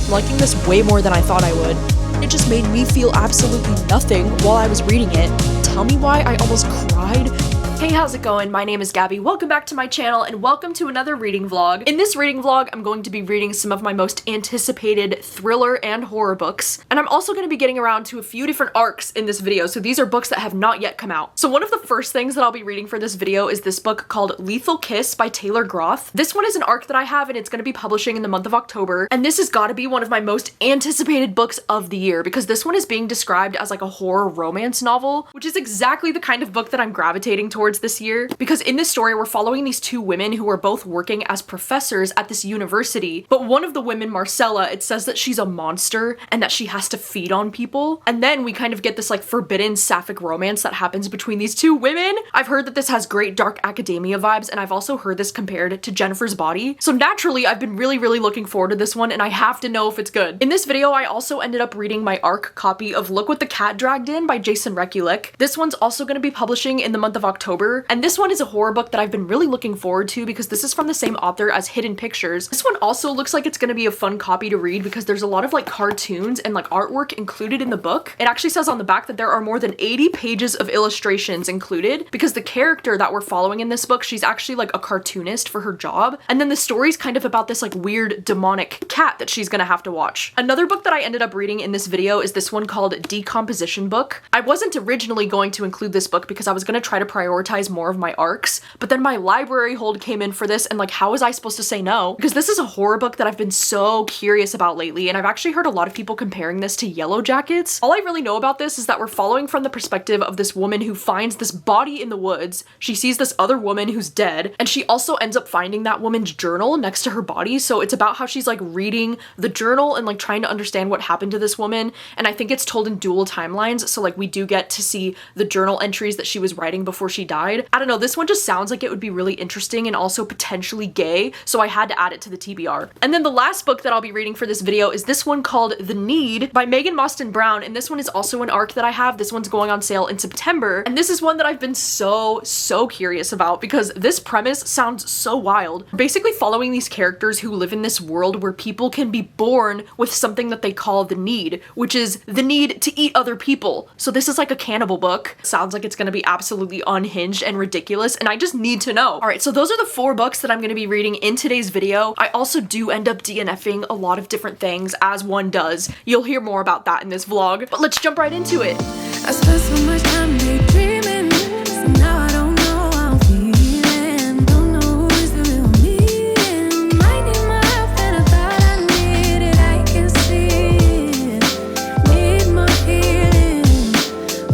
I'm liking this way more than I thought I would. It just made me feel absolutely nothing while I was reading it. Tell me why I almost cried. Hey, how's it going? My name is Gabby. Welcome back to my channel and welcome to another reading vlog. In this reading vlog, I'm going to be reading some of my most anticipated thriller and horror books. And I'm also going to be getting around to a few different arcs in this video. So these are books that have not yet come out. So one of the first things that I'll be reading for this video is this book called Lethal Kiss by Taylor Groth. This one is an arc that I have and it's going to be publishing in the month of October. And this has got to be one of my most anticipated books of the year because this one is being described as like a horror romance novel, which is exactly the kind of book that I'm gravitating towards this year, because in this story we're following these two women who are both working as professors at this university, but one of the women, Marcella, it says that she's a monster and that she has to feed on people, and then we kind of get this like forbidden sapphic romance that happens between these two women. I've heard that this has great dark academia vibes, and I've also heard this compared to Jennifer's Body, so naturally I've been really looking forward to this one and I have to know if it's good. In this video I also ended up reading my ARC copy of Look What the Cat Dragged In by Jason Rekulic. This one's also going to be publishing in the month of October, and this one is a horror book that I've been really looking forward to because this is from the same author as Hidden Pictures. This one also looks like it's going to be a fun copy to read because there's a lot of like cartoons and like artwork included in the book. It actually says on the back that there are more than 80 pages of illustrations included because the character that we're following in this book, she's actually like a cartoonist for her job, and then the story's kind of about this like weird demonic cat that she's gonna have to watch. Another book that I ended up reading in this video is this one called Decomposition Book. I wasn't originally going to include this book because I was going to try to prioritize more of my arcs, but then my library hold came in for this and like how was I supposed to say no? Because this is a horror book that I've been so curious about lately, and I've actually heard a lot of people comparing this to Yellow Jackets. All I really know about this is that we're following from the perspective of this woman who finds this body in the woods. She sees this other woman who's dead, and she also ends up finding that woman's journal next to her body, so it's about how she's like reading the journal and like trying to understand what happened to this woman, and I think it's told in dual timelines, so like we do get to see the journal entries that she was writing before she died. I don't know, this one just sounds like it would be really interesting and also potentially gay, so I had to add it to the TBR. And then the last book that I'll be reading for this video is this one called The Need by Megan Mostyn Brown, and this one is also an arc that I have. This one's going on sale in September, and this is one that I've been so curious about because this premise sounds so wild. Basically following these characters who live in this world where people can be born with something that they call the need, which is the need to eat other people. So this is like a cannibal book. Sounds like it's gonna be absolutely unhinged and ridiculous, and I just need to know. Alright, so those are the 4 books that I'm going to be reading in today's video. I also do end up DNFing a lot of different things, as one does. You'll hear more about that in this vlog, but let's jump right into it. I spent so much time daydreaming, so now I don't know how I'm feeling. Don't know who's the real me. I need my help and I thought I needed. I can see it. Need my healing,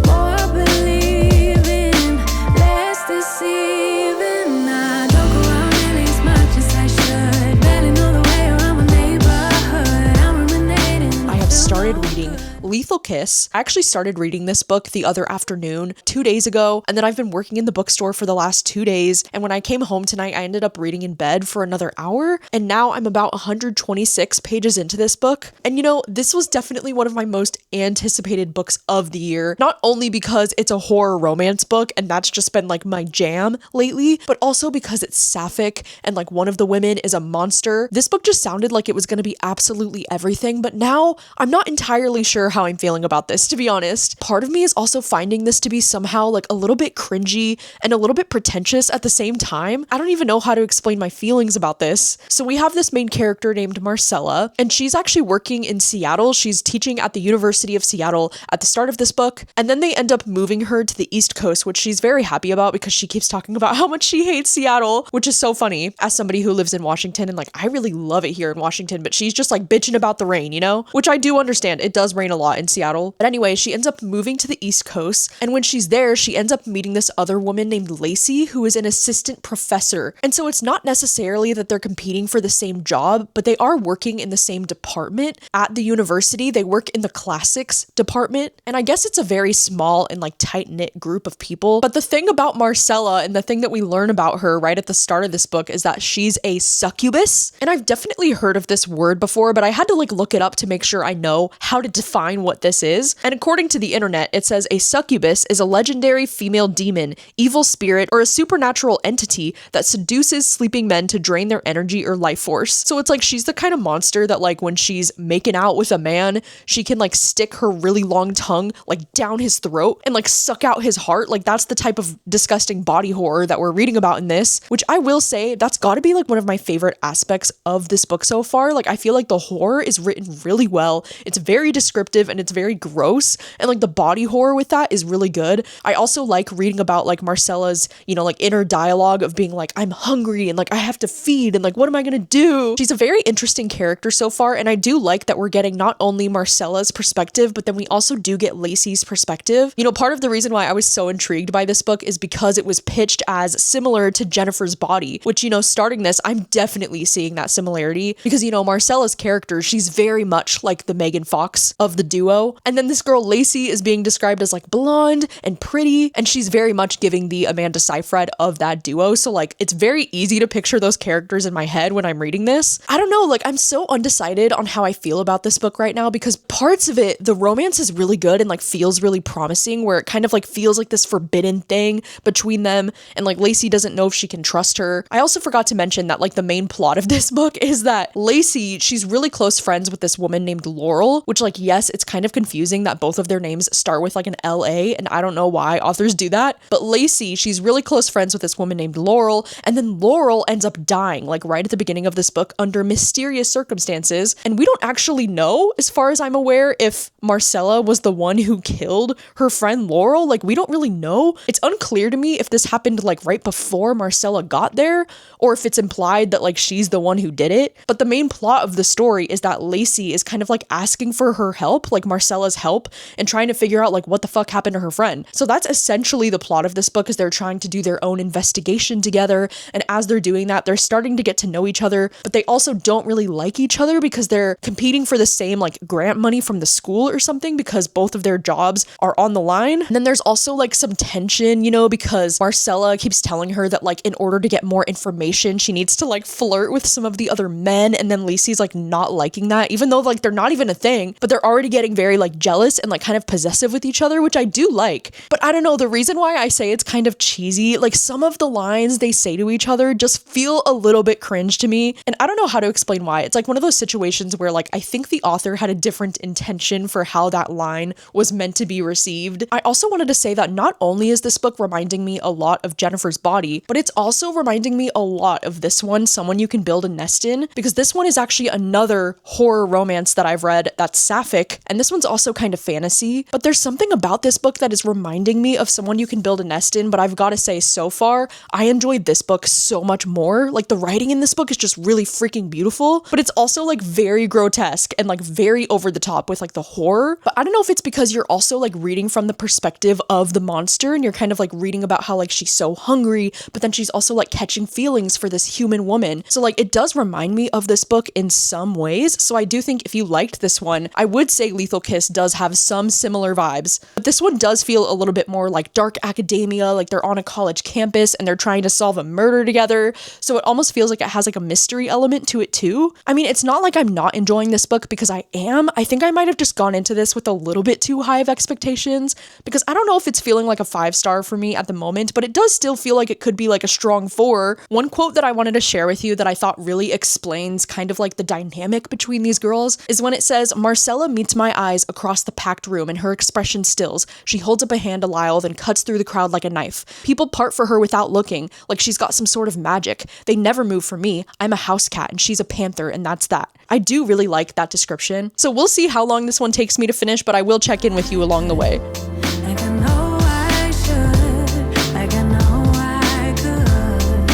more believing, less deceiving. I don't go out nearly as much as I should. Barely know the way around my neighborhood. I'm ruminating. I have started reading Lethal Kiss. I actually started reading this book the other afternoon, 2 days ago, and then I've been working in the bookstore for the last 2 days, and when I came home tonight, I ended up reading in bed for another hour, and now I'm about 126 pages into this book. And you know, this was definitely one of my most anticipated books of the year, not only because it's a horror romance book, and that's just been like my jam lately, but also because it's sapphic, and like one of the women is a monster. This book just sounded like it was going to be absolutely everything, but now I'm not entirely sure how I'm feeling about this, to be honest. Part of me is also finding this to be somehow like a little bit cringy and a little bit pretentious at the same time. I don't even know how to explain my feelings about this. So we have this main character named Marcella, and she's actually working in Seattle. She's teaching at the University of Seattle at the start of this book, and then they end up moving her to the East Coast, which she's very happy about because she keeps talking about how much she hates Seattle, which is so funny as somebody who lives in Washington, and like I really love it here in Washington, but she's just like bitching about the rain, you know? Which I do understand. It does rain a lot in Seattle. But anyway, she ends up moving to the East Coast, and when she's there, she ends up meeting this other woman named Lacey, who is an assistant professor. And so it's not necessarily that they're competing for the same job, but they are working in the same department at the university. They work in the classics department, and I guess it's a very small and like tight-knit group of people. But the thing about Marcella, and the thing that we learn about her right at the start of this book, is that she's a succubus. And I've definitely heard of this word before, but I had to like look it up to make sure I know how to define define what this is. And according to the internet, it says a succubus is a legendary female demon, evil spirit, or a supernatural entity that seduces sleeping men to drain their energy or life force. So it's like she's the kind of monster that like when she's making out with a man, she can like stick her really long tongue like down his throat and like suck out his heart. Like that's the type of disgusting body horror that we're reading about in this, which I will say that's got to be like one of my favorite aspects of this book so far. Like I feel like the horror is written really well. It's very descriptive and it's very gross, and like the body horror with that is really good. I also like reading about like Marcella's, you know, like inner dialogue of being like, I'm hungry and like I have to feed and like what am I gonna do? She's a very interesting character so far, and I do like that we're getting not only Marcella's perspective, but then we also do get Lacey's perspective. You know, part of the reason why I was so intrigued by this book is because it was pitched as similar to Jennifer's Body, which, you know, starting this, I'm definitely seeing that similarity because, you know, Marcella's character, she's very much like the Megan Fox of the duo. And then this girl Lacey is being described as like blonde and pretty, and she's very much giving the Amanda Seyfried of that duo. So like it's very easy to picture those characters in my head when I'm reading this. I don't know, like I'm so undecided on how I feel about this book right now because parts of it, the romance is really good and like feels really promising, where it kind of like feels like this forbidden thing between them, and like Lacey doesn't know if she can trust her. I also forgot to mention that like the main plot of this book is that Lacey, she's really close friends with this woman named Laurel, which like, yes, it's kind of confusing that both of their names start with like an LA, and I don't know why authors do that, but Lacey, she's really close friends with this woman named Laurel, and then Laurel ends up dying like right at the beginning of this book under mysterious circumstances, and we don't actually know, as far as I'm aware, if Marcella was the one who killed her friend Laurel. Like we don't really know. It's unclear to me if this happened like right before Marcella got there, or if it's implied that like she's the one who did it. But the main plot of the story is that Lacey is kind of like asking for her help, like Marcella's help, and trying to figure out like what the fuck happened to her friend. So that's essentially the plot of this book, is they're trying to do their own investigation together, and as they're doing that, they're starting to get to know each other, but they also don't really like each other because they're competing for the same like grant money from the school or something, because both of their jobs are on the line. And then there's also like some tension, you know, because Marcella keeps telling her that like in order to get more information, she needs to like flirt with some of the other men, and then Lacey's like not liking that, even though like they're not even a thing, but they're already getting very like jealous and like kind of possessive with each other, which I do like. But I don't know, the reason why I say it's kind of cheesy, like some of the lines they say to each other just feel a little bit cringe to me, and I don't know how to explain why. It's like one of those situations where like I think the author had a different intention for how that line was meant to be received. I also wanted to say that not only is this book reminding me a lot of Jennifer's Body, but it's also reminding me a lot of this one, Someone You Can Build a Nest In, because this one is actually another horror romance that I've read that's sapphic, and this one's also kind of fantasy. But there's something about this book that is reminding me of Someone You Can Build a Nest In, but I've got to say, so far, I enjoyed this book so much more. Like the writing in this book is just really freaking beautiful, but it's also like very grotesque and like very over the top with like the horror. But I don't know if it's because you're also like reading from the perspective of the monster, and you're kind of like reading about how like she's so hungry, but then she's also like catching feelings for this human woman. So like it does remind me of this book in some ways. So I do think if you liked this one, I would say Lethal Kiss does have some similar vibes, but this one does feel a little bit more like dark academia, like they're on a college campus and they're trying to solve a murder together. So it almost feels like it has like a mystery element to it too. I mean, it's not like I'm not enjoying this book, because I am. I think I might have just gone into this with a little bit too high of expectations, because I don't know if it's feeling like a 5-star for me at the moment, but it does still feel like it could be like a strong 4. One quote that I wanted to share with you that I thought really explains kind of like the dynamic between these girls is when it says, Marcella meets my eyes across the packed room and her expression stills. She holds up a hand to Lyle, then cuts through the crowd like a knife. People part for her without looking, like she's got some sort of magic. They never move for me. I'm a house cat and she's a panther, and that's that. I do really like that description. So we'll see how long this one takes me to finish, but I will check in with you along the way. Like I know I should, like I know I could,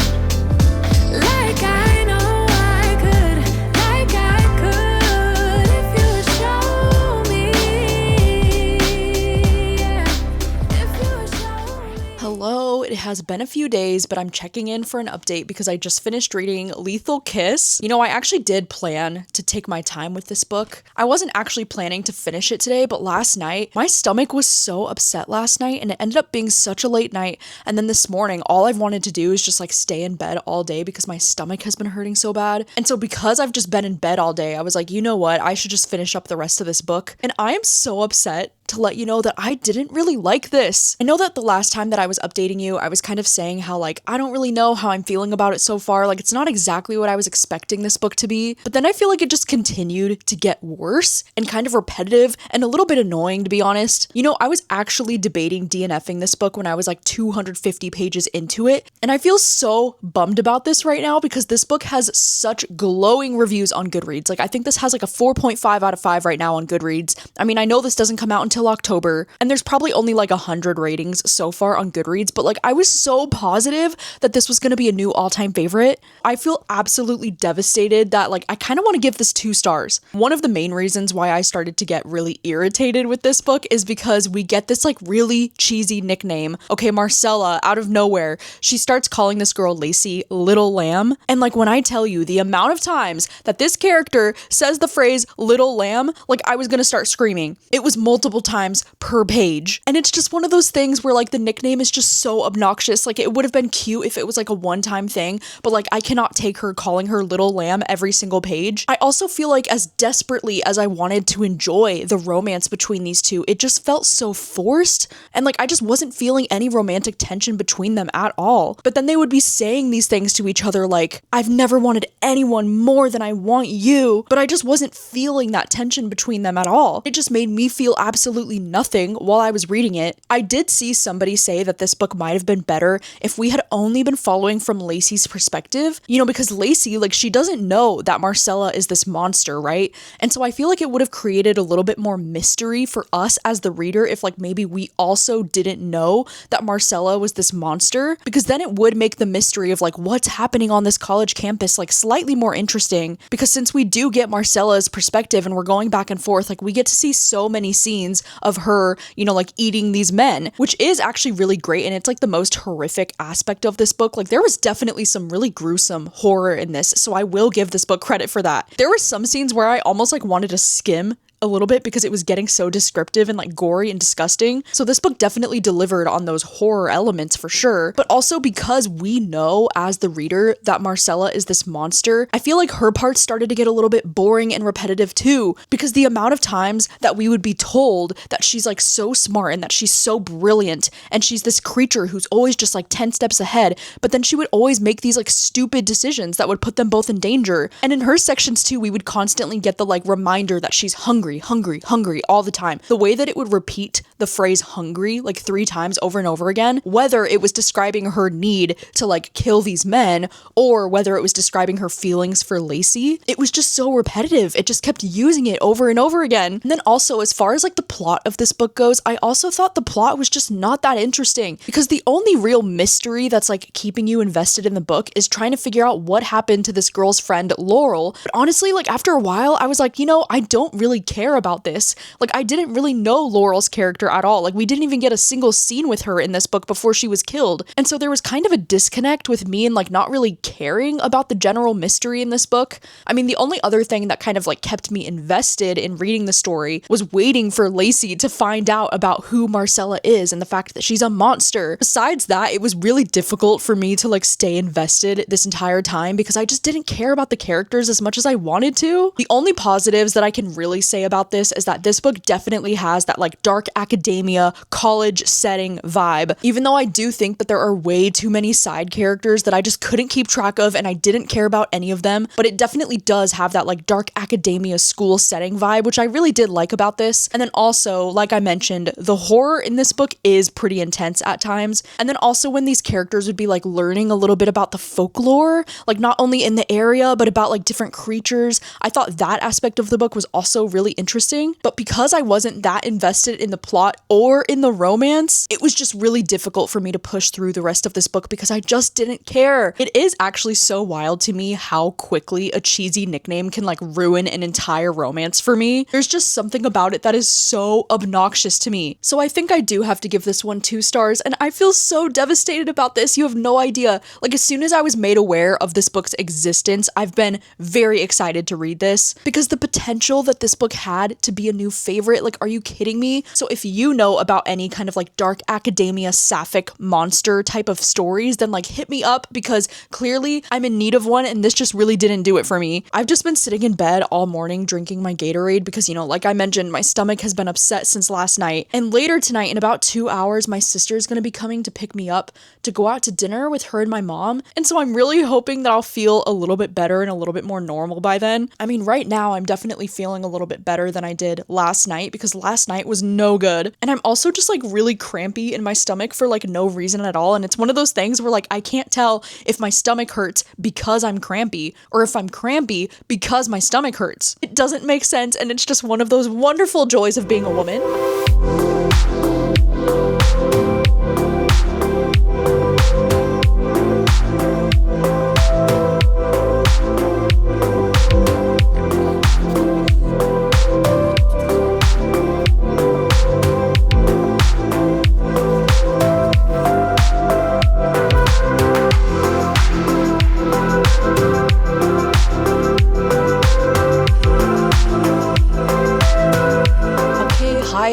like I know I could, like I could, if you would show me, yeah, if you would show me. Hello, it has been a few days, but I'm checking in for an update because I just finished reading Lethal Kiss. You know, I actually did plan to take my time with this book. I wasn't actually planning to finish it today, but last night, my stomach was so upset last night and it ended up being such a late night. And then this morning, all I've wanted to do is just like stay in bed all day because my stomach has been hurting so bad. And so because I've just been in bed all day, I was like, you know what? I should just finish up the rest of this book. And I am so upset to let you know that I didn't really like this. I know that the last time that I was updating you, I was kind of saying how like, I don't really know how I'm feeling about it so far. Like, it's not exactly what I was expecting this book to be. But then I feel like it just continued to get worse and kind of repetitive and a little bit annoying, to be honest. You know, I was actually debating DNFing this book when I was like 250 pages into it. And I feel so bummed about this right now because this book has such glowing reviews on Goodreads. Like, I think this has like a 4.5 out of 5 right now on Goodreads. I mean, I know this doesn't come out until October, and there's probably only like 100 ratings so far on Goodreads, but like I was so positive that this was going to be a new all-time favorite. I feel absolutely devastated that like I kind of want to give this 2 stars. One of the main reasons why I started to get really irritated with this book is because we get this like really cheesy nickname. Okay, Marcella, out of nowhere, she starts calling this girl Lacey Little Lamb, and like when I tell you the amount of times that this character says the phrase Little Lamb, like I was gonna start screaming. It was multiple times per page. And it's just one of those things where like the nickname is just so obnoxious. Like it would have been cute if it was like a one-time thing, but like I cannot take her calling her Little Lamb every single page. I also feel like as desperately as I wanted to enjoy the romance between these two, it just felt so forced. And like I just wasn't feeling any romantic tension between them at all. But then they would be saying these things to each other like, I've never wanted anyone more than I want you. But I just wasn't feeling that tension between them at all. It just made me feel absolutely nothing while I was reading it. I did see somebody say that this book might have been better if we had only been following from Lacey's perspective, you know, because Lacey, like, she doesn't know that Marcella is this monster, right? And so I feel like it would have created a little bit more mystery for us as the reader if like maybe we also didn't know that Marcella was this monster, because then it would make the mystery of like what's happening on this college campus like slightly more interesting, because since we do get Marcella's perspective and we're going back and forth, like we get to see so many scenes of her, you know, like eating these men, which is actually really great. And it's like the most horrific aspect of this book. Like there was definitely some really gruesome horror in this. So I will give this book credit for that. There were some scenes where I almost like wanted to skim a little bit because it was getting so descriptive and like gory and disgusting. So this book definitely delivered on those horror elements for sure, but also because we know as the reader that Marcella is this monster, I feel like her part started to get a little bit boring and repetitive too, because the amount of times that we would be told that she's like so smart and that she's so brilliant and she's this creature who's always just like 10 steps ahead, but then she would always make these like stupid decisions that would put them both in danger. And in her sections too, we would constantly get the like reminder that she's hungry all the time. The way that it would repeat the phrase hungry like 3 times over and over again, whether it was describing her need to like kill these men or whether it was describing her feelings for Lacey, it was just so repetitive. It just kept using it over and over again. And then also, as far as like the plot of this book goes, I also thought the plot was just not that interesting, because the only real mystery that's like keeping you invested in the book is trying to figure out what happened to this girl's friend Laurel. But honestly, like after a while, I was like, you know, I don't really care about this. Like I didn't really know Laurel's character at all. Like we didn't even get a single scene with her in this book before she was killed. And so there was kind of a disconnect with me and like not really caring about the general mystery in this book. I mean, the only other thing that kind of like kept me invested in reading the story was waiting for Lacey to find out about who Marcella is and the fact that she's a monster. Besides that, it was really difficult for me to like stay invested this entire time because I just didn't care about the characters as much as I wanted to. The only positives that I can really say about this is that this book definitely has that like dark academia college setting vibe, even though I do think that there are way too many side characters that I just couldn't keep track of and I didn't care about any of them, but it definitely does have that like dark academia school setting vibe, which I really did like about this. And then also, like I mentioned, the horror in this book is pretty intense at times. And then also when these characters would be like learning a little bit about the folklore, like not only in the area, but about like different creatures, I thought that aspect of the book was also really interesting, but because I wasn't that invested in the plot or in the romance, it was just really difficult for me to push through the rest of this book because I just didn't care. It is actually so wild to me how quickly a cheesy nickname can like ruin an entire romance for me. There's just something about it that is so obnoxious to me. So I think I do have to give this one 2 stars, and I feel so devastated about this. You have no idea. Like, as soon as I was made aware of this book's existence, I've been very excited to read this because the potential that this book had to be a new favorite, like, are you kidding me? So if you know about any kind of like dark academia sapphic monster type of stories, then like hit me up because clearly I'm in need of one and this just really didn't do it for me. I've just been sitting in bed all morning drinking my Gatorade because, you know, like I mentioned, my stomach has been upset since last night. And later tonight, in about 2 hours, my sister is going to be coming to pick me up to go out to dinner with her and my mom. And so I'm really hoping that I'll feel a little bit better and a little bit more normal by then. I mean, right now I'm definitely feeling a little bit better than I did last night because last night was no good. And I'm also just like really crampy in my stomach for like no reason at all. And it's one of those things where like I can't tell if my stomach hurts because I'm crampy or if I'm crampy because my stomach hurts. It doesn't make sense, and it's just one of those wonderful joys of being a woman.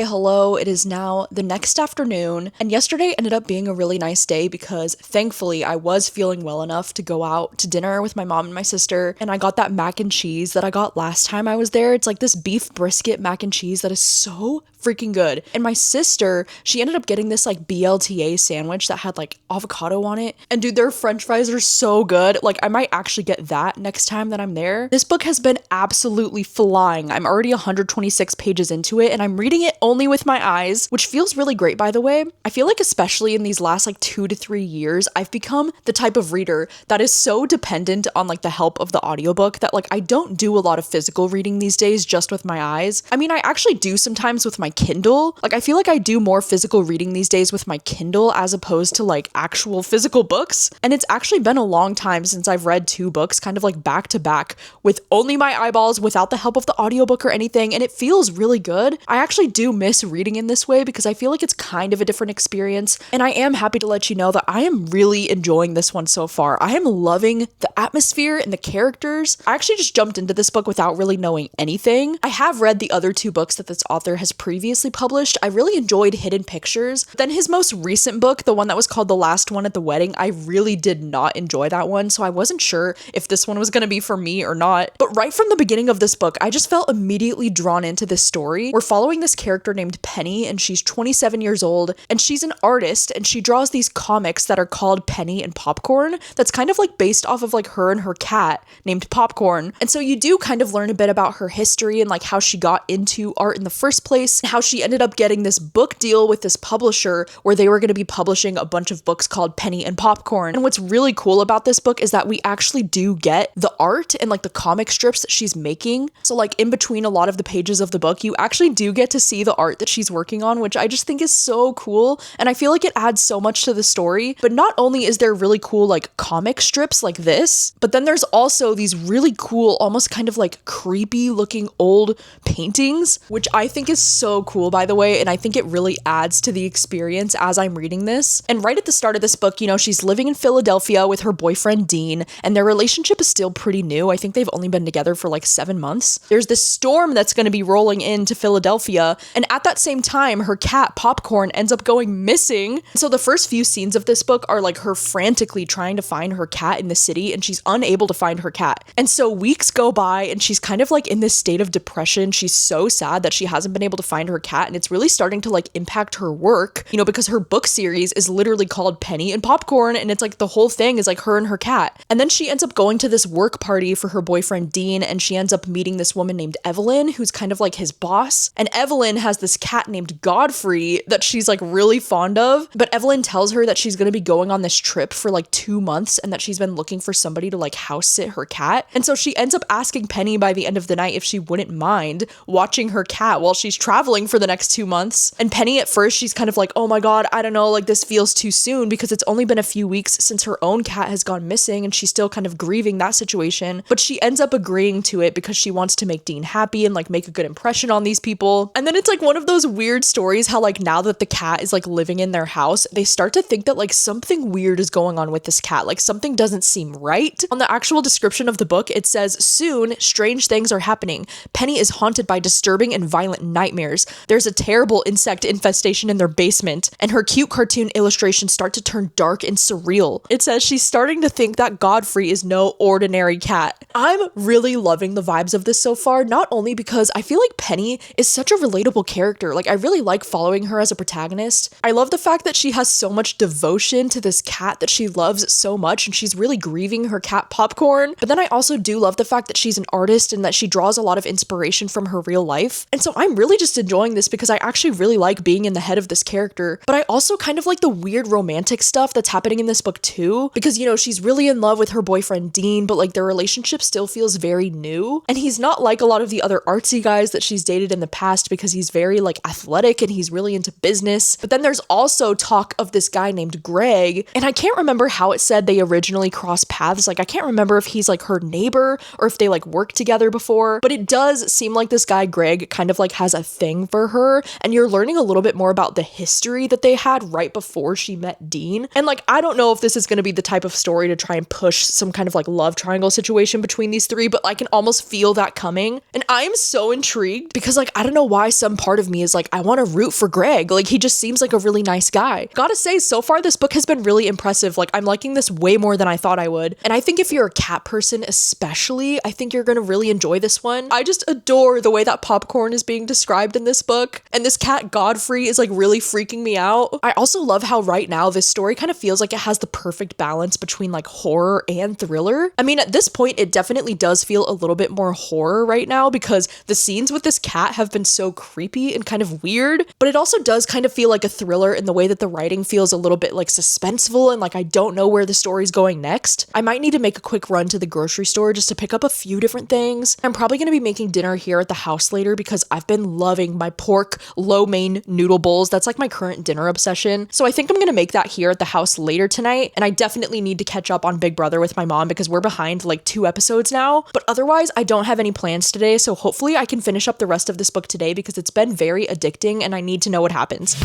Hello, it is now the next afternoon, and yesterday ended up being a really nice day because thankfully I was feeling well enough to go out to dinner with my mom and my sister, and I got that mac and cheese that I got last time I was there. It's like this beef brisket mac and cheese that is so freaking good. And my sister, she ended up getting this like BLTA sandwich that had like avocado on it, and dude, their french fries are so good. Like, I might actually get that next time that I'm there. This book has been absolutely flying. I'm already 126 pages into it, and I'm reading it only with my eyes, which feels really great, by the way. I feel like especially in these last like 2 to 3 years, I've become the type of reader that is so dependent on like the help of the audiobook that like I don't do a lot of physical reading these days just with my eyes. I mean, I actually do sometimes with my Kindle. Like, I feel like I do more physical reading these days with my Kindle as opposed to like actual physical books. And it's actually been a long time since I've read 2 books kind of like back to back with only my eyeballs without the help of the audiobook or anything, and it feels really good. I actually do miss reading in this way because I feel like it's kind of a different experience, and I am happy to let you know that I am really enjoying this one so far. I am loving the atmosphere and the characters. I actually just jumped into this book without really knowing anything. I have read the other 2 books that this author has previously published. I really enjoyed Hidden Pictures. Then his most recent book, the one that was called The Last One at the Wedding, I really did not enjoy that one, so I wasn't sure if this one was going to be for me or not. But right from the beginning of this book, I just felt immediately drawn into this story. We're following this character named Penny, and she's 27 years old, and she's an artist, and she draws these comics that are called Penny and Popcorn. That's kind of like based off of like her and her cat named Popcorn. And so you do kind of learn a bit about her history and like how she got into art in the first place, and how she ended up getting this book deal with this publisher where they were going to be publishing a bunch of books called Penny and Popcorn. And what's really cool about this book is that we actually do get the art and like the comic strips that she's making. So like in between a lot of the pages of the book, you actually do get to see the art that she's working on, which I just think is so cool. And I feel like it adds so much to the story. But not only is there really cool like comic strips like this, but then there's also these really cool, almost kind of like creepy looking old paintings, which I think is so cool, by the way. And I think it really adds to the experience as I'm reading this. And right at the start of this book, you know, she's living in Philadelphia with her boyfriend Dean, and their relationship is still pretty new. I think they've only been together for like 7 months. There's this storm that's going to be rolling into Philadelphia, and at that same time, her cat Popcorn ends up going missing. So the first few scenes of this book are like her frantically trying to find her cat in the city, and she's unable to find her cat. And so weeks go by, and she's kind of like in this state of depression. She's so sad that she hasn't been able to find find her cat, and it's really starting to like impact her work, you know, because her book series is literally called Penny and Popcorn, and it's like the whole thing is like her and her cat. And then she ends up going to this work party for her boyfriend Dean, and she ends up meeting this woman named Evelyn, who's kind of like his boss. And Evelyn has this cat named Godfrey that she's like really fond of, but Evelyn tells her that she's gonna be going on this trip for like 2 months and that she's been looking for somebody to like house sit her cat. And so she ends up asking Penny by the end of the night if she wouldn't mind watching her cat while she's traveling for the next 2 months. And Penny at first, she's kind of like, oh my god, I don't know, like this feels too soon, because it's only been a few weeks since her own cat has gone missing and she's still kind of grieving that situation. But she ends up agreeing to it because she wants to make Dean happy and like make a good impression on these people. And then it's like one of those weird stories how like now that the cat is like living in their house, they start to think that like something weird is going on with this cat, like something doesn't seem right. On the actual description of the book, it says, soon strange things are happening. Penny is haunted by disturbing and violent nightmares. There's a terrible insect infestation in their basement, and her cute cartoon illustrations start to turn dark and surreal. It says she's starting to think that Godfrey is no ordinary cat. I'm really loving the vibes of this so far, not only because I feel like Penny is such a relatable character. Like I really like following her as a protagonist. I love the fact that she has so much devotion to this cat that she loves so much, and she's really grieving her cat Popcorn. But then I also do love the fact that she's an artist and that she draws a lot of inspiration from her real life. And so I'm really just enjoying this because I actually really like being in the head of this character. But I also kind of like the weird romantic stuff that's happening in this book too, because, you know, she's really in love with her boyfriend Dean, but like their relationship still feels very new. And he's not like a lot of the other artsy guys that she's dated in the past, because he's very like athletic and he's really into business. But then there's also talk of this guy named Greg, and I can't remember how it said they originally crossed paths. Like I can't remember if he's like her neighbor or if they like worked together before, but it does seem like this guy Greg kind of like has a thing for her, and you're learning a little bit more about the history that they had right before she met Dean. And like I don't know if this is going to be the type of story to try and push some kind of like love triangle situation between these three, but I can almost feel that coming, and I'm so intrigued because like I don't know why some part of me is like I want to root for Greg. Like he just seems like a really nice guy. Gotta say, so far this book has been really impressive. Like I'm liking this way more than I thought I would, and I think if you're a cat person especially, I think you're gonna really enjoy this one. I just adore the way that Popcorn is being described in this book, and this cat Godfrey is like really freaking me out. I also love how right now this story kind of feels like it has the perfect balance between like horror and thriller. I mean, at this point it definitely does feel a little bit more horror right now because the scenes with this cat have been so creepy and kind of weird, but it also does kind of feel like a thriller in the way that the writing feels a little bit like suspenseful and like I don't know where the story's going next. I might need to make a quick run to the grocery store just to pick up a few different things. I'm probably going to be making dinner here at the house later because I've been loving my pork lo mein noodle bowls. That's like my current dinner obsession. So I think I'm going to make that here at the house later tonight, and I definitely need to catch up on Big Brother with my mom because we're behind like 2 episodes now. But otherwise, I don't have any plans today, so hopefully I can finish up the rest of this book today because it's been very addicting and I need to know what happens.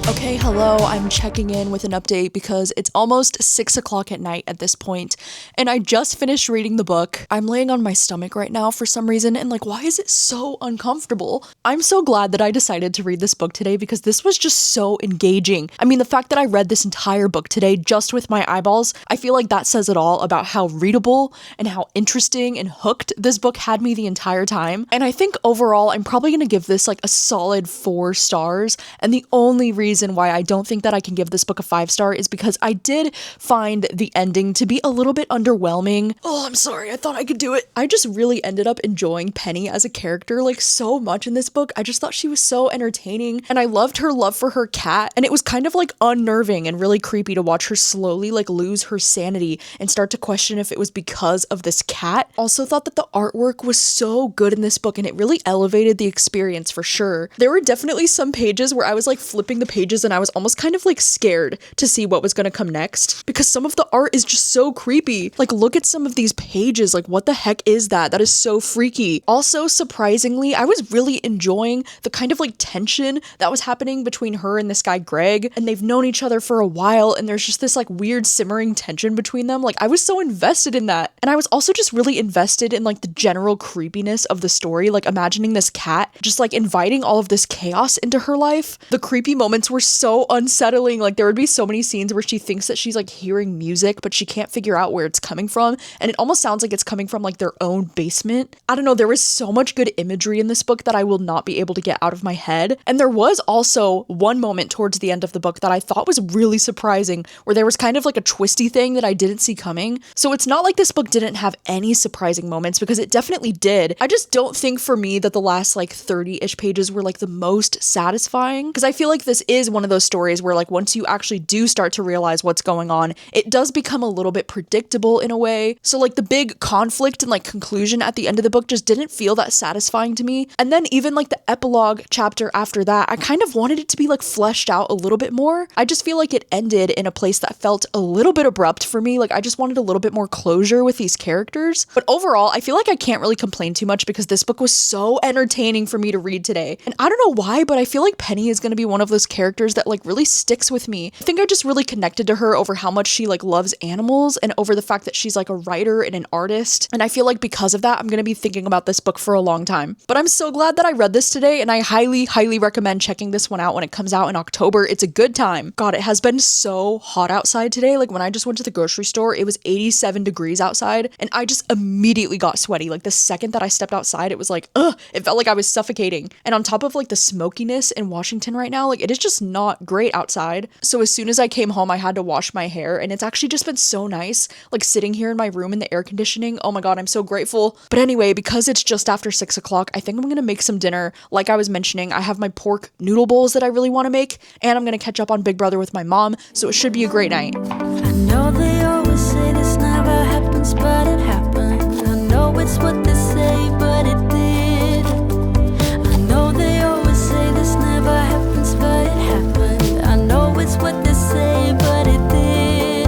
Okay, hello, I'm checking in with an update because it's almost 6 o'clock at night at this point, and I just finished reading the book. I'm laying on my stomach right now for some reason, and like, why is it so uncomfortable? I'm so glad that I decided to read this book today because this was just so engaging. I mean, the fact that I read this entire book today just with my eyeballs, I feel like that says it all about how readable and how interesting and hooked this book had me the entire time. And I think overall, I'm probably gonna give this like a solid 4 stars, and the only reason why I don't think that I can give this book a 5-star is because I did find the ending to be a little bit underwhelming. Oh, I'm sorry, I thought I could do it. I just really ended up enjoying Penny as a character like so much in this book. I just thought she was so entertaining, and I loved her love for her cat, and it was kind of like unnerving and really creepy to watch her slowly like lose her sanity and start to question if it was because of this cat. Also thought that the artwork was so good in this book, and it really elevated the experience for sure. There were definitely some pages where I was like flipping the pages and I was almost kind of like scared to see what was going to come next because some of the art is just so creepy. Like, look at some of these pages. Like, what the heck is that? That is so freaky. Also, surprisingly, I was really enjoying the kind of like tension that was happening between her and this guy Greg, and they've known each other for a while, and there's just this like weird simmering tension between them. Like, I was so invested in that, and I was also just really invested in like the general creepiness of the story, like imagining this cat just like inviting all of this chaos into her life. The creepy moments were so unsettling. Like there would be so many scenes where she thinks that she's like hearing music, but she can't figure out where it's coming from. And it almost sounds like it's coming from like their own basement. I don't know. There was so much good imagery in this book that I will not be able to get out of my head. And there was also one moment towards the end of the book that I thought was really surprising, where there was kind of like a twisty thing that I didn't see coming. So it's not like this book didn't have any surprising moments, because it definitely did. I just don't think for me that the last like 30-ish pages were like the most satisfying, because I feel like this is one of those stories where like once you actually do start to realize what's going on, it does become a little bit predictable in a way. So like the big conflict and like conclusion at the end of the book just didn't feel that satisfying to me. And then even like the epilogue chapter after that, I kind of wanted it to be like fleshed out a little bit more. I just feel like it ended in a place that felt a little bit abrupt for me. Like I just wanted a little bit more closure with these characters. But overall, I feel like I can't really complain too much, because this book was so entertaining for me to read today. And I don't know why, but I feel like Penny is going to be one of those characters that like really sticks with me. I think I just really connected to her over how much she like loves animals, and over the fact that she's like a writer and an artist. And I feel like because of that, I'm going to be thinking about this book for a long time. But I'm so glad that I read this today, and I highly, highly recommend checking this one out when it comes out in October. It's a good time. God, it has been so hot outside today. Like when I just went to the grocery store, it was 87 degrees outside, and I just immediately got sweaty. Like the second that I stepped outside, it was like, it felt like I was suffocating. And on top of like the smokiness in Washington right now, like it is just not great outside. So as soon as I came home, I had to wash my hair, and it's actually just been so nice, like sitting here in my room in the air conditioning. Oh my God, I'm so grateful. But anyway, because it's just after 6 o'clock, I think I'm gonna make some dinner. Like I was mentioning, I have my pork noodle bowls that I really want to make, and I'm gonna catch up on Big Brother with my mom, so it should be a great night. I know they always say this never happens, but it happened. I know it's what they say, but it did. I know they always say this never happens, but it happened. I know it's what they say, but it did.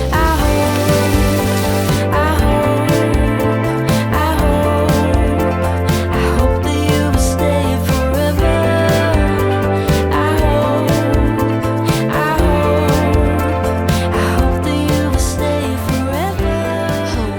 I hope that you will stay forever. I hope that you will stay forever.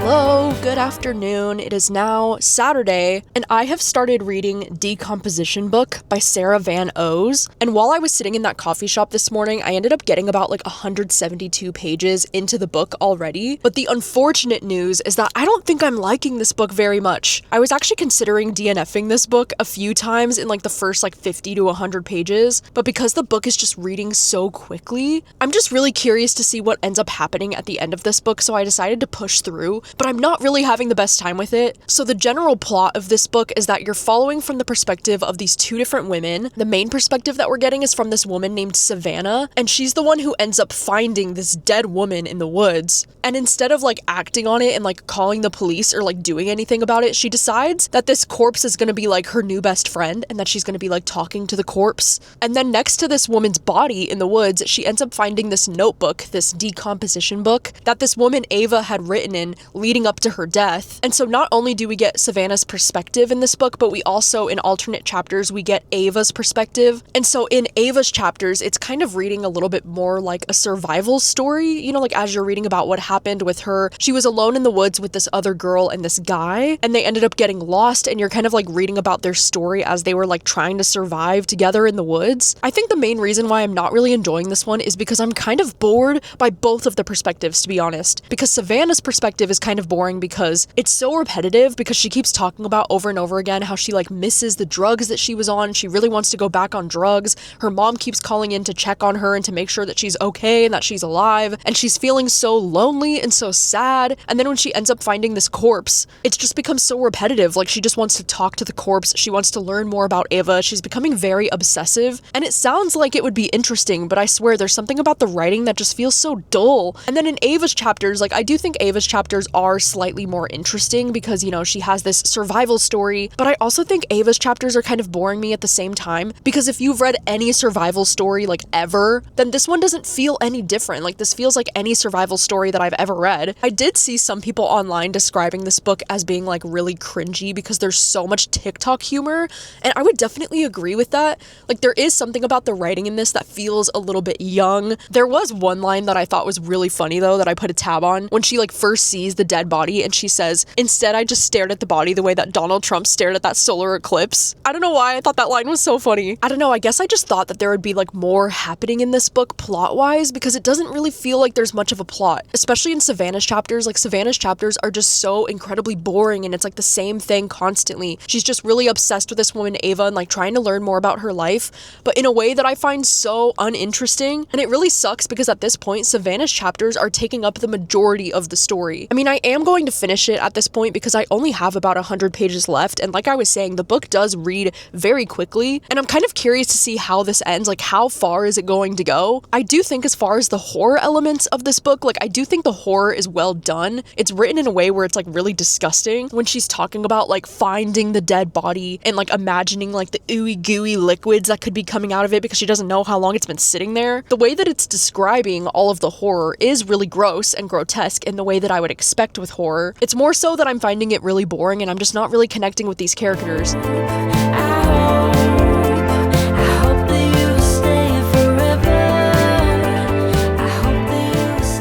Hello, good afternoon. It is now Saturday, and I have started reading Decomposition Book by Sarah Van O's. And while I was sitting in that coffee shop this morning, I ended up getting about like 172 pages into the book already. But the unfortunate news is that I don't think I'm liking this book very much. I was actually considering DNFing this book a few times in like the first like 50 to 100 pages, but because the book is just reading so quickly, I'm just really curious to see what ends up happening at the end of this book, so I decided to push through. But I'm not really having the best time with it. So the general plot of this book is that you're following from the perspective of these two different women. The main perspective that we're getting is from this woman named Savannah, and she's the one who ends up finding this dead woman in the woods. And instead of like acting on it and like calling the police or like doing anything about it, she decides that this corpse is gonna be like her new best friend, and that she's gonna be like talking to the corpse. And then next to this woman's body in the woods, she ends up finding this notebook, this decomposition book, that this woman Ava had written in leading up to her death. And so not only do we get Savannah's perspective in this book, but we also, in alternate chapters, we get Ava's perspective. And so in Ava's chapters, it's kind of reading a little bit more like a survival story, you know, like as you're reading about what happened with her. She was alone in the woods with this other girl and this guy, and they ended up getting lost, and you're kind of like reading about their story as they were like trying to survive together in the woods. I think the main reason why I'm not really enjoying this one is because I'm kind of bored by both of the perspectives, to be honest. Because Savannah's perspective is kind of boring because it's so repetitive, because she keeps talking about over and over again how she like misses the drugs that she was on. She really wants to go back on drugs. Her mom keeps calling in to check on her and to make sure that she's okay and that she's alive, and she's feeling so lonely and so sad. And then when she ends up finding this corpse, it's just becomes so repetitive. Like she just wants to talk to the corpse. She wants to learn more about Ava. She's becoming very obsessive, and it sounds like it would be interesting, but I swear there's something about the writing that just feels so dull. And then in Ava's chapters, like I do think Ava's chapters are slightly more interesting because, you know, she has this survival story, but I also think Ava's chapters are kind of boring me at the same time, because if you've read any survival story like ever, then this one doesn't feel any different. Like this feels like any survival story that I've ever read. I did see some people online describing this book as being like really cringy because there's so much TikTok humor, and I would definitely agree with that. Like there is something about the writing in this that feels a little bit young. There was one line that I thought was really funny though that I put a tab on when she like first sees the dead body and she he says, "Instead, I just stared at the body the way that Donald Trump stared at that solar eclipse." I don't know why I thought that line was so funny. I don't know, I guess I just thought that there would be like more happening in this book plot-wise, because it doesn't really feel like there's much of a plot, especially in Savannah's chapters. Like, Savannah's chapters are just so incredibly boring, and it's like the same thing constantly. She's just really obsessed with this woman Ava and like trying to learn more about her life, but in a way that I find so uninteresting. And it really sucks because at this point, Savannah's chapters are taking up the majority of the story. I mean, I am going to finish it at this point because I only have about 100 pages left, and like I was saying, the book does read very quickly, and I'm kind of curious to see how this ends. Like, how far is it going to go? I do think as far as the horror elements of this book, like, I do think the horror is well done. It's written in a way where it's like really disgusting when she's talking about like finding the dead body and like imagining like the ooey gooey liquids that could be coming out of it because she doesn't know how long it's been sitting there. The way that it's describing all of the horror is really gross and grotesque in the way that I would expect with horror. It's more so that I'm finding it really boring and I'm just not really connecting with these characters.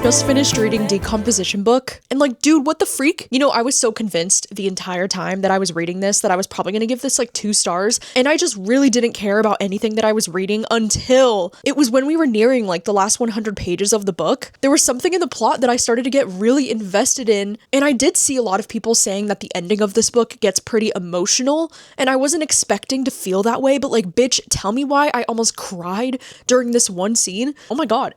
Just finished reading Decomposition Book, and like, dude, what the freak? You know, I was so convinced the entire time that I was reading this that I was probably gonna give this like 2 stars, and I just really didn't care about anything that I was reading until it was when we were nearing like the last 100 pages of the book. There was something in the plot that I started to get really invested in, and I did see a lot of people saying that the ending of this book gets pretty emotional, and I wasn't expecting to feel that way, but like, bitch, tell me why I almost cried during this one scene. Oh my god.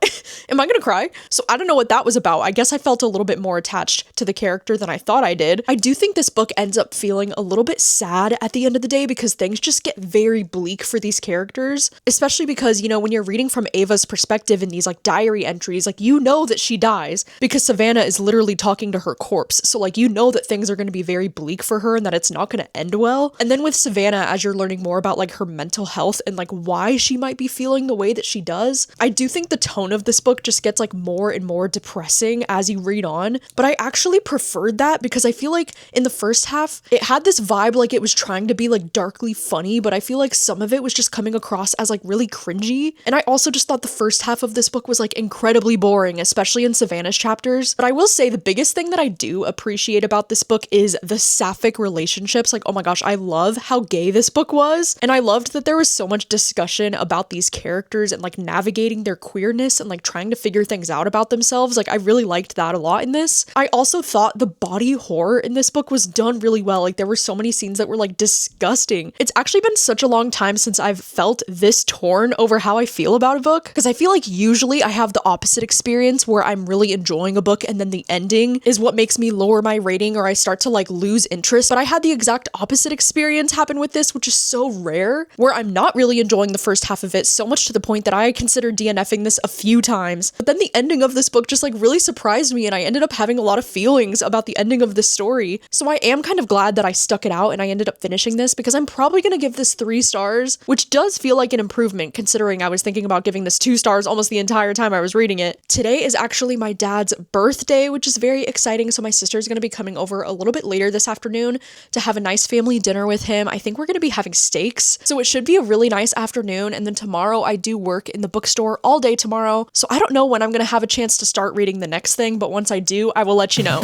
Am I gonna cry? So I don't know what that was about. I guess I felt a little bit more attached to the character than I thought I did. I do think this book ends up feeling a little bit sad at the end of the day because things just get very bleak for these characters, especially because, you know, when you're reading from Ava's perspective in these like diary entries, like, you know that she dies because Savannah is literally talking to her corpse. So like, you know that things are going to be very bleak for her and that it's not going to end well. And then with Savannah, as you're learning more about like her mental health and like why she might be feeling the way that she does, I do think the tone of this book just gets like more and more depressing as you read on, but I actually preferred that because I feel like in the first half it had this vibe like it was trying to be like darkly funny, but I feel like some of it was just coming across as like really cringy. And I also just thought the first half of this book was like incredibly boring, especially in Savannah's chapters. But I will say the biggest thing that I do appreciate about this book is the sapphic relationships. Like, oh my gosh, I love how gay this book was, and I loved that there was so much discussion about these characters and like navigating their queerness and like trying to figure things out about themselves. Like, I really liked that a lot in this. I also thought the body horror in this book was done really well. Like, there were so many scenes that were like disgusting. It's actually been such a long time since I've felt this torn over how I feel about a book, because I feel like usually I have the opposite experience where I'm really enjoying a book and then the ending is what makes me lower my rating or I start to like lose interest. But I had the exact opposite experience happen with this, which is so rare, where I'm not really enjoying the first half of it, so much to the point that I considered DNFing this a few times. But then the ending of this book just like really surprised me, and I ended up having a lot of feelings about the ending of this story. So I am kind of glad that I stuck it out and I ended up finishing this, because I'm probably going to give this 3 stars, which does feel like an improvement considering I was thinking about giving this 2 stars almost the entire time I was reading it. Today is actually my dad's birthday, which is very exciting. So my sister is going to be coming over a little bit later this afternoon to have a nice family dinner with him. I think we're going to be having steaks, so it should be a really nice afternoon. And then tomorrow I do work in the bookstore all day tomorrow, so I don't know when I'm going to have a chance to start reading the next thing, but once I do, I will let you know.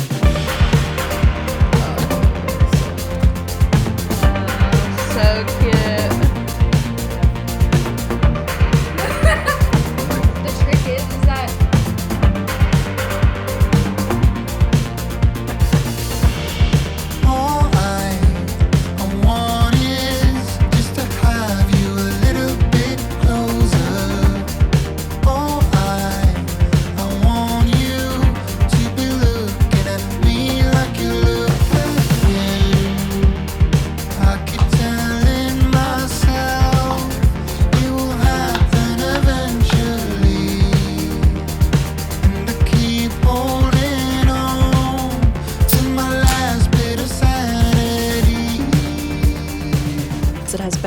So cute. The trick is that all I want is just to have you a little bit closer. All I want you to be looking at me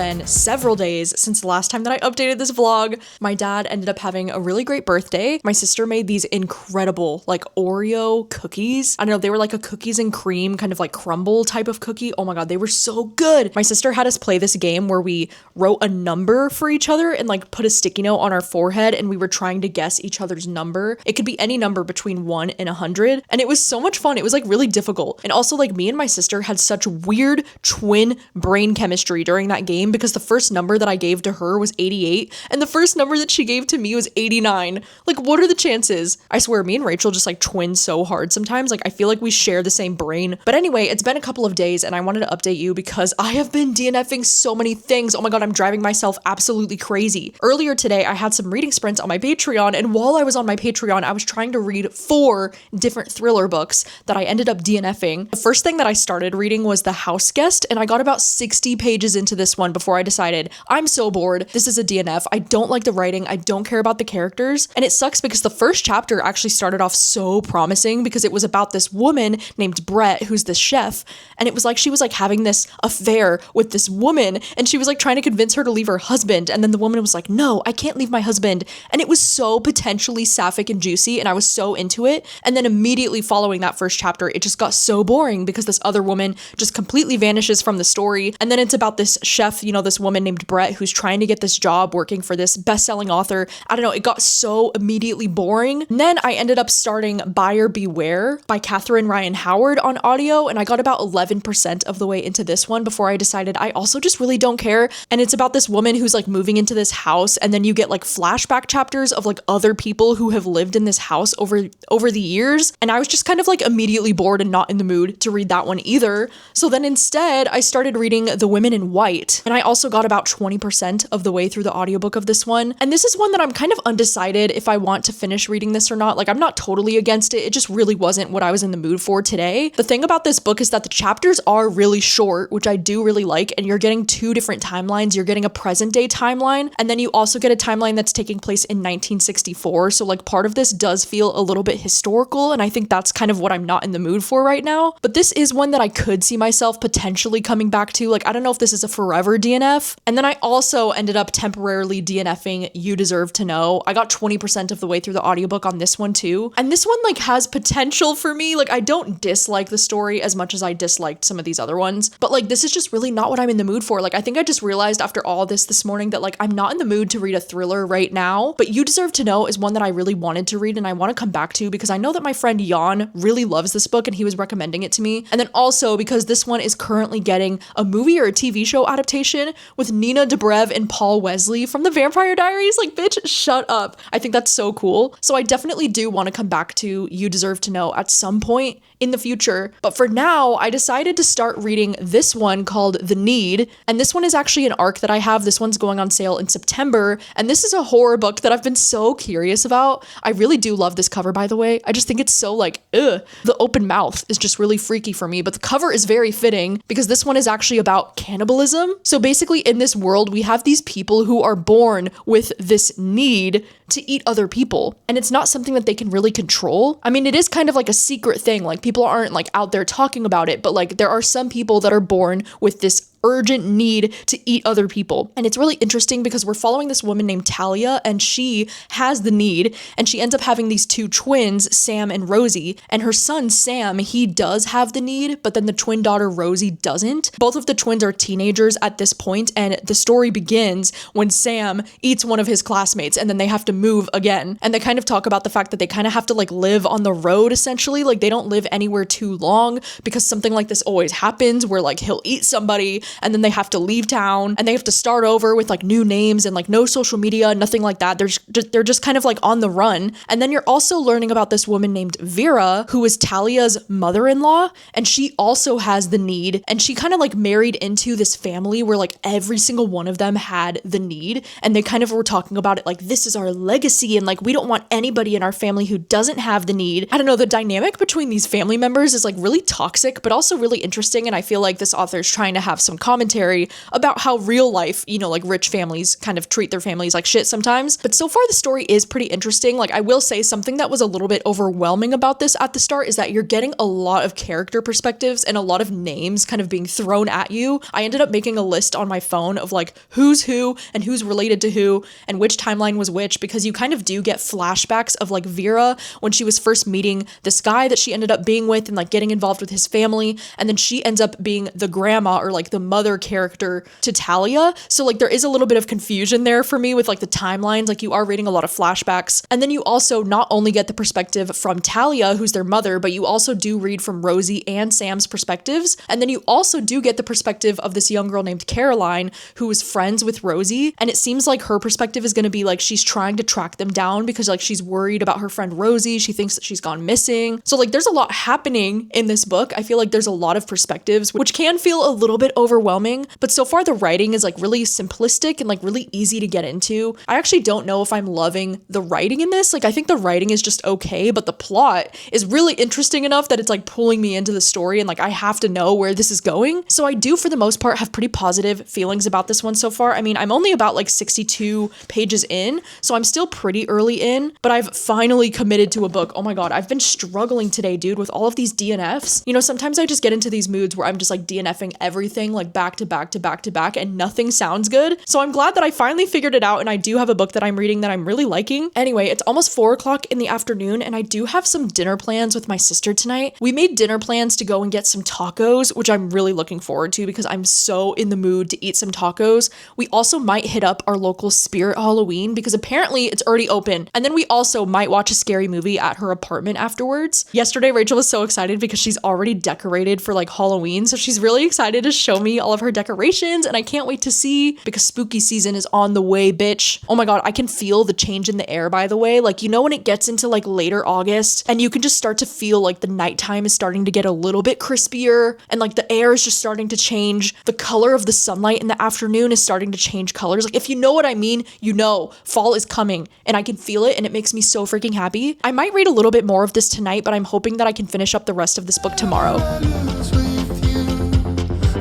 been several days since the last time that I updated this vlog. My dad ended up having a really great birthday. My sister made these incredible like Oreo cookies. I don't know, they were like a cookies and cream kind of like crumble type of cookie. Oh my God, they were so good. My sister had us play this game where we wrote a number for each other and like put a sticky note on our forehead, and we were trying to guess each other's number. It could be any number between 1 and 100. And it was so much fun. It was like really difficult. And also like me and my sister had such weird twin brain chemistry during that game, because the first number that I gave to her was 88 and the first number that she gave to me was 89. Like, what are the chances? I swear, me and Rachel just like twin so hard sometimes. Like, I feel like we share the same brain. But anyway, it's been a couple of days and I wanted to update you because I have been DNFing so many things. Oh my God, I'm driving myself absolutely crazy. Earlier today, I had some reading sprints on my Patreon, and while I was on my Patreon, I was trying to read 4 different thriller books that I ended up DNFing. The first thing that I started reading was The House Guest, and I got about 60 pages into this one before I decided, I'm so bored. This is a DNF. I don't like the writing. I don't care about the characters. And it sucks because the first chapter actually started off so promising because it was about this woman named Brett, who's this chef. And it was like she was like having this affair with this woman, and she was like trying to convince her to leave her husband. And then the woman was like, no, I can't leave my husband. And it was so potentially sapphic and juicy, and I was so into it. And then immediately following that first chapter, it just got so boring because this other woman just completely vanishes from the story. And then it's about this chef, you know, this woman named Brett, who's trying to get this job working for this best-selling author. I don't know, it got so immediately boring. And then I ended up starting Buyer Beware by Catherine Ryan Howard on audio, and I got about 11% of the way into this one before I decided I also just really don't care. And it's about this woman who's like moving into this house, and then you get like flashback chapters of like other people who have lived in this house over the years. And I was just kind of like immediately bored and not in the mood to read that one either. So then instead I started reading The Women in White, and I also got about 20% of the way through the audiobook of this one. And this is one that I'm kind of undecided if I want to finish reading this or not. Like, I'm not totally against it. It just really wasn't what I was in the mood for today. The thing about this book is that the chapters are really short, which I do really like, and you're getting 2 different timelines. You're getting a present day timeline, and then you also get a timeline that's taking place in 1964. So like part of this does feel a little bit historical, and I think that's kind of what I'm not in the mood for right now. But this is one that I could see myself potentially coming back to. Like, I don't know if this is a forever DNF. And then I also ended up temporarily DNFing You Deserve to Know. I got 20% of the way through the audiobook on this one too. And this one like has potential for me. Like, I don't dislike the story as much as I disliked some of these other ones, but like this is just really not what I'm in the mood for. Like, I think I just realized after all this morning that like I'm not in the mood to read a thriller right now. But You Deserve to Know is one that I really wanted to read and I want to come back to because I know that my friend Jan really loves this book and he was recommending it to me. And then also because this one is currently getting a movie or a TV show adaptation with Nina Dobrev and Paul Wesley from The Vampire Diaries. Like, bitch, shut up. I think that's so cool. So I definitely do want to come back to You Deserve to Know at some point in the future. But for now, I decided to start reading this one called The Need. And this one is actually an arc that I have. This one's going on sale in September. And this is a horror book that I've been so curious about. I really do love this cover, by the way. I just think it's so like, ugh. The open mouth is just really freaky for me, but the cover is very fitting because this one is actually about cannibalism. So basically in this world, we have these people who are born with this need to eat other people. And it's not something that they can really control. I mean, it is kind of like a secret thing. Like, people aren't like out there talking about it, but like there are some people that are born with this urgent need to eat other people. And it's really interesting because we're following this woman named Talia, and she has the need, and she ends up having these 2 twins, Sam and Rosie. And her son, Sam, he does have the need, but then the twin daughter, Rosie, doesn't. Both of the twins are teenagers at this point, and the story begins when Sam eats one of his classmates, and then they have to move again. And they kind of talk about the fact that they kind of have to like live on the road, essentially. Like, they don't live anywhere too long because something like this always happens where like he'll eat somebody and then they have to leave town and they have to start over with like new names and like no social media, nothing like that. They're just kind of like on the run. And then you're also learning about this woman named Vera, who is Talia's mother-in-law, and she also has the need, and she kind of like married into this family where like every single one of them had the need, and they kind of were talking about it like, this is our legacy, and like we don't want anybody in our family who doesn't have the need. I don't know, the dynamic between these family members is like really toxic but also really interesting, and I feel like this author is trying to have some some commentary about how real life, you know, like rich families kind of treat their families like shit sometimes. But so far the story is pretty interesting. Like I will say something that was a little bit overwhelming about this at the start is that you're getting a lot of character perspectives and a lot of names kind of being thrown at you. I ended up making a list on my phone of like who's who and who's related to who and which timeline was which, because you kind of do get flashbacks of like Vera when she was first meeting this guy that she ended up being with and like getting involved with his family, and then she ends up being the grandma or like the mother character to Talia. So like there is a little bit of confusion there for me with like the timelines. Like you are reading a lot of flashbacks, and then you also not only get the perspective from Talia, who's their mother, but you also do read from Rosie and Sam's perspectives, and then you also do get the perspective of this young girl named Caroline who was friends with Rosie, and it seems like her perspective is going to be like she's trying to track them down because like she's worried about her friend Rosie. She thinks that she's gone missing. So like there's a lot happening in this book. I feel like there's a lot of perspectives, which can feel a little bit overwhelming, but so far the writing is like really simplistic and like really easy to get into. I actually don't know if I'm loving the writing in this. Like I think the writing is just okay, but the plot is really interesting enough that it's like pulling me into the story and like I have to know where this is going. So I do for the most part have pretty positive feelings about this one so far. I mean, I'm only about like 62 pages in, so I'm still pretty early in, but I've finally committed to a book. Oh my god, I've been struggling today, dude, with all of these DNFs. You know, sometimes I just get into these moods where I'm just like DNFing everything like back to back to back to back and nothing sounds good. So I'm glad that I finally figured it out and I do have a book that I'm reading that I'm really liking. Anyway, it's almost 4 o'clock in the afternoon and I do have some dinner plans with my sister tonight. We made dinner plans to go and get some tacos, which I'm really looking forward to because I'm so in the mood to eat some tacos. We also might hit up our local Spirit Halloween because apparently it's already open. And then we also might watch a scary movie at her apartment afterwards. Yesterday, Rachel was so excited because she's already decorated for like Halloween. So she's really excited to show me all of her decorations and I can't wait to see because spooky season is on the way, bitch. Oh my god, I can feel the change in the air, by the way. Like, you know, when it gets into like later August and you can just start to feel like the nighttime is starting to get a little bit crispier and like the air is just starting to change. The color of the sunlight in the afternoon is starting to change colors. Like, if you know what I mean, you know fall is coming and I can feel it and it makes me so freaking happy. I might read a little bit more of this tonight, but I'm hoping that I can finish up the rest of this book tomorrow. Lose with you,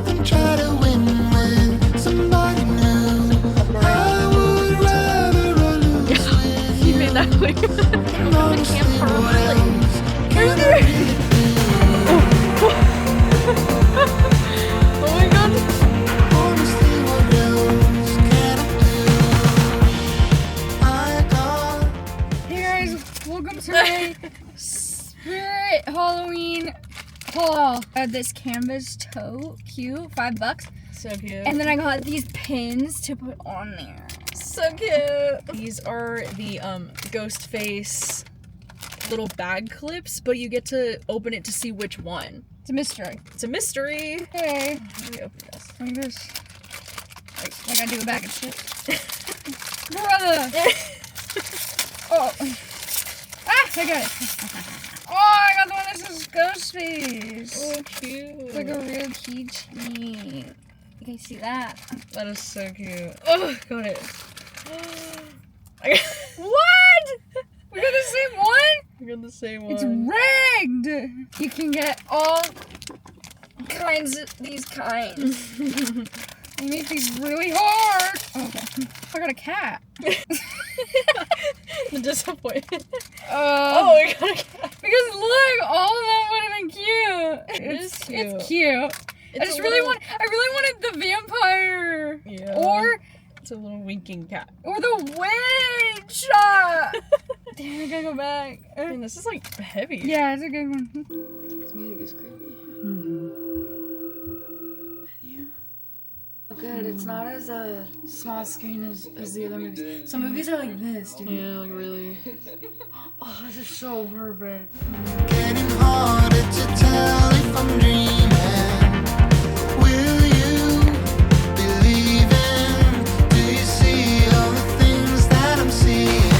then try to win with somebody new. I would rather lose with You made that clear. than honestly what else can I really Oh my god. do? Honestly, what else can I do? I got Hey guys, welcome to my Spirit Halloween haul. I had this canvas tote, cute, $5. So cute. And then I got these pins to put on there. So cute. These are the ghost face little bag clips, but you get to open it to see which one. It's a mystery. It's a mystery. Hey, Let me open this. like this. Like I do a bag of chips. Brother! Oh. Ah, I got it. Oh, I got the one that says ghost face. Oh, cute. It's like a real keychain. You can see that. That is so cute. Oh, got it. What? We got the same one? You're the same one. It's rigged! You can get all kinds of these kinds. You make these really hard. Okay. I got a cat. The disappointment. Oh, I got a cat. because look, all of them would have been cute. It is cute. It's cute. I just really wanted the vampire. Yeah. Or It's a little winking cat. the witch. Damn, I gotta go back. And this is like heavy. Yeah, it's a good one. This music is creepy. Oh, good. It's not as a small screen as the other movies. Some movies are like this, dude. Yeah, like really. Oh, this is so perfect. getting harder to tell if I'm dreaming. Will you believe in? Do you see all the things that I'm seeing?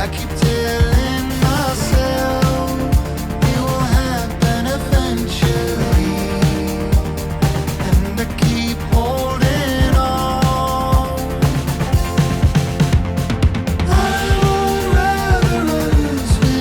I keep telling myself it will happen eventually, and I keep holding on. I would rather lose with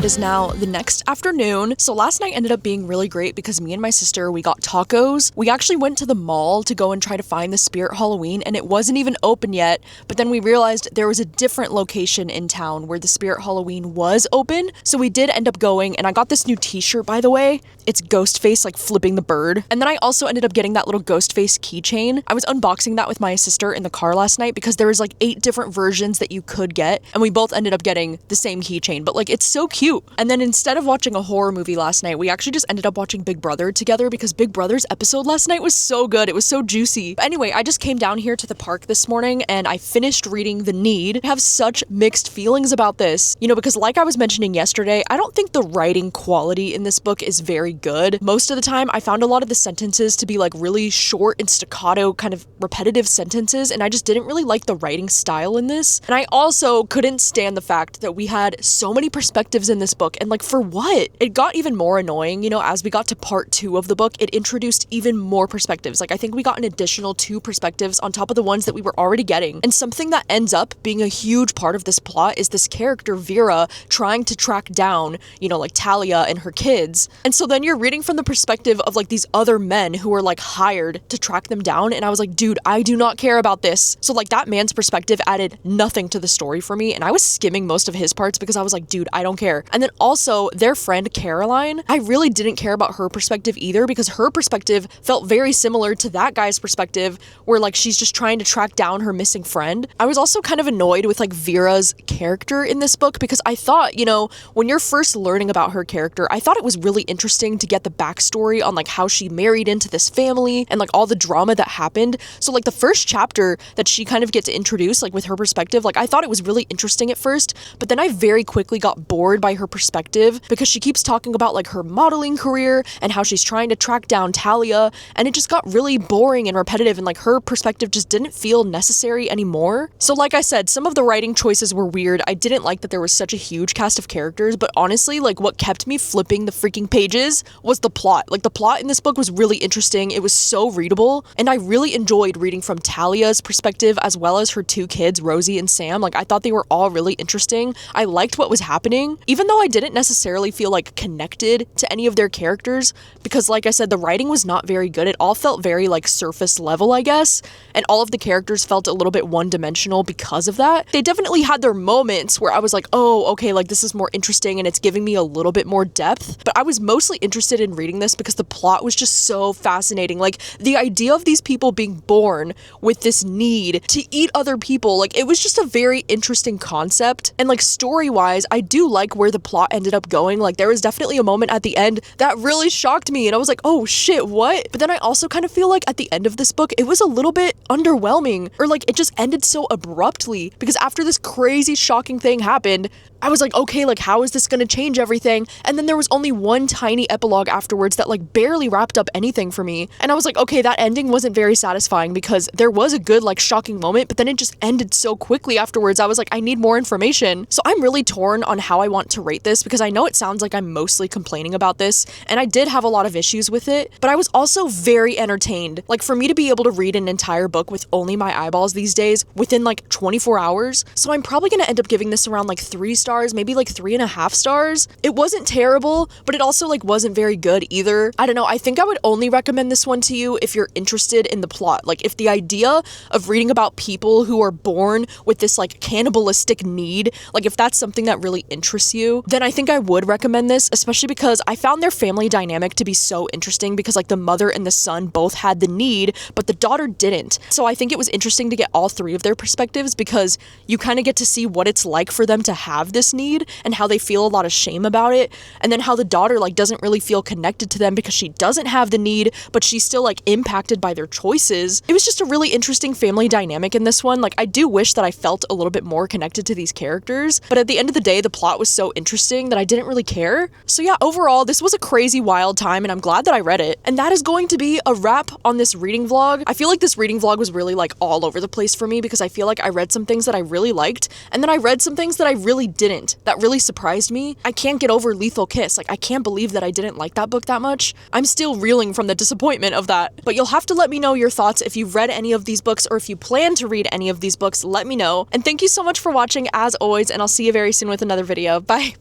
It is now the next afternoon. So last night ended up being really great because me and my sister, we got tacos. We actually went to the mall to go and try to find the Spirit Halloween, and it wasn't even open yet. But then we realized there was a different location in town where the Spirit Halloween was open. So we did end up going, and I got this new t-shirt, by the way. It's Ghostface, like flipping the bird. And then I also ended up getting that little Ghostface keychain. I was unboxing that with my sister in the car last night because there was like 8 different versions that you could get, and we both ended up getting the same keychain, but like it's so cute. And then instead of watching a horror movie last night, we actually just ended up watching Big Brother together because Big Brother's episode last night was so good. It was so juicy. But anyway, I just came down here to the park this morning and I finished reading The Need. I have such mixed feelings about this, you know, because like I was mentioning yesterday, I don't think the writing quality in this book is very good. Most of the time, I found a lot of the sentences to be like really short and staccato, kind of repetitive sentences, and I just didn't really like the writing style in this. And I also couldn't stand the fact that we had so many perspectives in this book, and like for what? It got even more annoying, you know, as we got to part 2 of the book, it introduced even more perspectives. Like I think we got an additional 2 perspectives on top of the ones that we were already getting. And something that ends up being a huge part of this plot is this character Vera trying to track down, you know, like Talia and her kids. And so then you're reading from the perspective of like these other men who are like hired to track them down, and I was like, dude, I do not care about this. So like that man's perspective added nothing to the story for me, and I was skimming most of his parts because I was like, dude, I don't care. And then also their friend Caroline, I really didn't care about her perspective either because her perspective felt very similar to that guy's perspective where like she's just trying to track down her missing friend. I was also kind of annoyed with like Vera's character in this book because I thought, you know, when you're first learning about her character, I thought it was really interesting to get the backstory on like how she married into this family and like all the drama that happened. So like the first chapter that she kind of gets to introduce like with her perspective, like I thought it was really interesting at first, but then I very quickly got bored by her perspective because she keeps talking about like her modeling career and how she's trying to track down Talia, and it just got really boring and repetitive, and like her perspective just didn't feel necessary anymore. So like I said, some of the writing choices were weird. I didn't like that there was such a huge cast of characters, but honestly, like what kept me flipping the freaking pages was the plot. Like the plot in this book was really interesting. It was so readable, and I really enjoyed reading from Talia's perspective as well as her 2 kids, Rosie and Sam. Like I thought they were all really interesting. I liked what was happening, even though I didn't necessarily feel like connected to any of their characters because like I said, the writing was not very good. It all felt very like surface level, I guess, and all of the characters felt a little bit one-dimensional because of that. They definitely had their moments where I was like, oh, okay, like this is more interesting and it's giving me a little bit more depth, but I was mostly interested in reading this because the plot was just so fascinating. Like the idea of these people being born with this need to eat other people, like it was just a very interesting concept. And like story-wise, I do like where the plot ended up going. Like there was definitely a moment at the end that really shocked me, and I was like, oh shit, what? But then I also kind of feel like at the end of this book, it was a little bit underwhelming, or like it just ended so abruptly because after this crazy shocking thing happened, I was like, okay, like how is this gonna change everything? And then there was only one tiny epilogue afterwards that like barely wrapped up anything for me. And I was like, okay, that ending wasn't very satisfying because there was a good like shocking moment, but then it just ended so quickly afterwards. I was like, I need more information. So I'm really torn on how I want to rate this because I know it sounds like I'm mostly complaining about this, and I did have a lot of issues with it, but I was also very entertained. Like for me to be able to read an entire book with only my eyeballs these days within like 24 hours. So I'm probably gonna end up giving this around like 3 stars, maybe like 3.5 stars. It wasn't terrible, but it also like wasn't very good either. I don't know. I think I would only recommend this one to you if you're interested in the plot. Like if the idea of reading about people who are born with this like cannibalistic need, like if that's something that really interests you, then I think I would recommend this, especially because I found their family dynamic to be so interesting because like the mother and the son both had the need, but the daughter didn't. So I think it was interesting to get all 3 of their perspectives because you kind of get to see what it's like for them to have this need and how they feel a lot of shame about it, and then how the daughter like doesn't really feel connected to them because she doesn't have the need, but she's still like impacted by their choices. It was just a really interesting family dynamic in this one. Like I do wish that I felt a little bit more connected to these characters, but at the end of the day, the plot was so interesting that I didn't really care. So yeah, overall, this was a crazy wild time, and I'm glad that I read it. And that is going to be a wrap on this reading vlog. I feel like this reading vlog was really like all over the place for me because I feel like I read some things that I really liked, and then I read some things that I really didn't. That really surprised me. I can't get over Lethal Kiss. Like I can't believe that I didn't like that book that much. I'm still reeling from the disappointment of that. But you'll have to let me know your thoughts if you've read any of these books, or if you plan to read any of these books, let me know. And thank you so much for watching as always, and I'll see you very soon with another video. Bye.